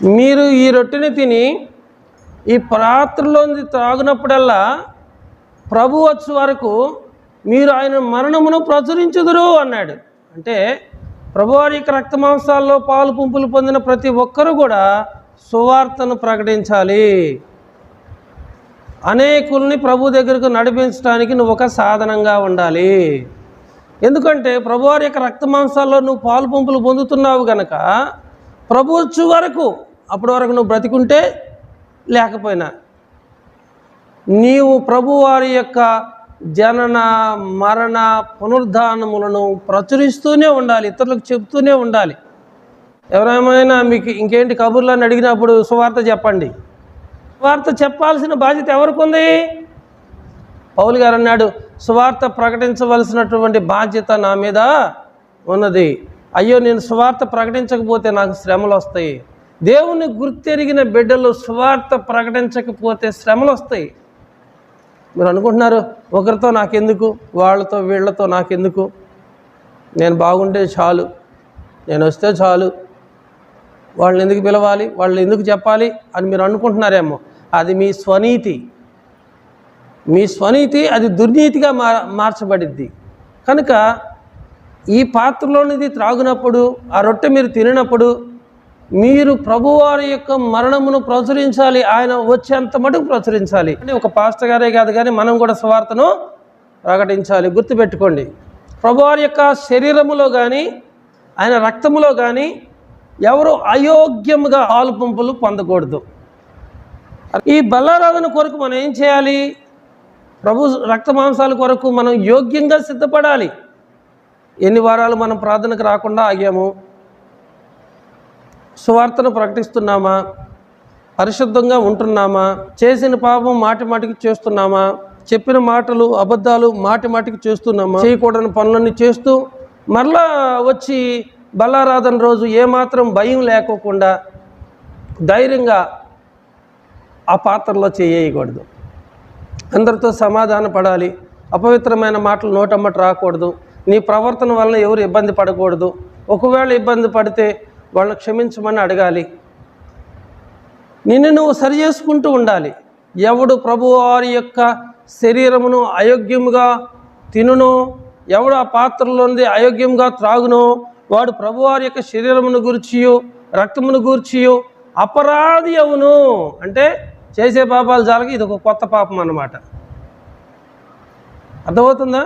మీరు ఈ రొట్టెని తిని ఈ పాత్రలోంది త్రాగినప్పుడల్లా ప్రభు వచ్చు వరకు మీరు ఆయన మరణమును ప్రచురించుదురు అన్నాడు. అంటే ప్రభువారి యొక్క రక్తమాంసాల్లో పాలు పుంపులు పొందిన ప్రతి ఒక్కరూ కూడా సువార్తను ప్రకటించాలి. అనేకుల్ని ప్రభు దగ్గరకు నడిపించడానికి నువ్వు ఒక సాధనంగా ఉండాలి. ఎందుకంటే ప్రభువారి యొక్క రక్తమాంసాల్లో నువ్వు పాలు పుంపులు పొందుతున్నావు కనుక ప్రభు వచ్చు వరకు, అప్పటి వరకు నువ్వు బ్రతికుంటే లేకపోయినా, నీవు ప్రభువారి యొక్క జనన మరణ పునరుద్ధానములను ప్రచురిస్తూనే ఉండాలి, ఇతరులకు చెప్తూనే ఉండాలి. ఎవరేమైనా మీకు ఇంకేంటి కబుర్లని అడిగినప్పుడు సువార్త చెప్పండి. సువార్త చెప్పాల్సిన బాధ్యత ఎవరికి ఉంది? పౌలు గారు అన్నాడు, సువార్త ప్రకటించవలసినటువంటి బాధ్యత నా మీద ఉన్నది. అయ్యో, నేను సువార్త ప్రకటించకపోతే నాకు శ్రమలు వస్తాయి. దేవుని గుర్తెరిగిన బిడ్డలు సువార్త ప్రకటించకపోతే శ్రమలు వస్తాయి. మీరు అనుకుంటున్నారు, ఒకరితో నాకెందుకు, వాళ్ళతో వీళ్ళతో నాకెందుకు, నేను బాగుంటే చాలు, నేను వస్తే చాలు, వాళ్ళని ఎందుకు పిలవాలి, వాళ్ళు ఎందుకు చెప్పాలి అని మీరు అనుకుంటున్నారేమో. అది మీ స్వనీతి. మీ స్వనీతి అది దుర్నీతిగా మార్చబడిద్ది. కనుక ఈ పాత్రలోనిది త్రాగునప్పుడు, ఆ రొట్టె మీరు తినప్పుడు మీరు ప్రభువారి యొక్క మరణమును ప్రచురించాలి. ఆయన వచ్చేంత మటుకు ప్రచురించాలి. అంటే ఒక పాస్టర్ గారే కాదు కానీ మనం కూడా సువార్తను ప్రకటించాలి. గుర్తుపెట్టుకోండి, ప్రభువారి యొక్క శరీరములో కానీ ఆయన రక్తములో కానీ ఎవరు అయోగ్యముగా పాలు పంపులు పొందకూడదు. ఈ బలారాధన కొరకు మనం ఏం చేయాలి? ప్రభు రక్త మాంసాల కొరకు మనం యోగ్యంగా సిద్ధపడాలి. ఎన్ని వారాలు మనం ప్రార్థనకు రాకుండా ఆగాము? సువార్తను ప్రకటిస్తున్నామా? పరిశుద్ధంగా ఉంటున్నామా? చేసిన పాపం మాటి మాటికి చేస్తున్నామా? చెప్పిన మాటలు అబద్ధాలు మాటి మాటికి చేస్తున్నామా? చేయకూడని పనులన్నీ చేస్తూ మరలా వచ్చి బలారాధన రోజు ఏమాత్రం భయం లేకోకుండా ధైర్యంగా ఆ పాత్రలో చేయకూడదు. అందరితో సమాధాన పడాలి. అపవిత్రమైన మాటలు నోటమ్మట రాకూడదు. నీ ప్రవర్తన వలన ఎవరు ఇబ్బంది పడకూడదు. ఒకవేళ ఇబ్బంది పడితే వాళ్ళని క్షమించమని అడగాలి. నిన్ను నువ్వు సరి చేసుకుంటూ ఉండాలి. ఎవడు ప్రభువారి యొక్క శరీరమును అయోగ్యముగా తినునో, ఎవడు ఆ పాత్రలోంది అయోగ్యంగా త్రాగునో వాడు ప్రభువారి యొక్క శరీరమును గూర్చియు రక్తమును గూర్చియు అపరాధి అవును. అంటే చేసే పాపాలు జాలకి ఇది ఒక కొత్త పాపం అన్నమాట. అర్థమవుతుందా?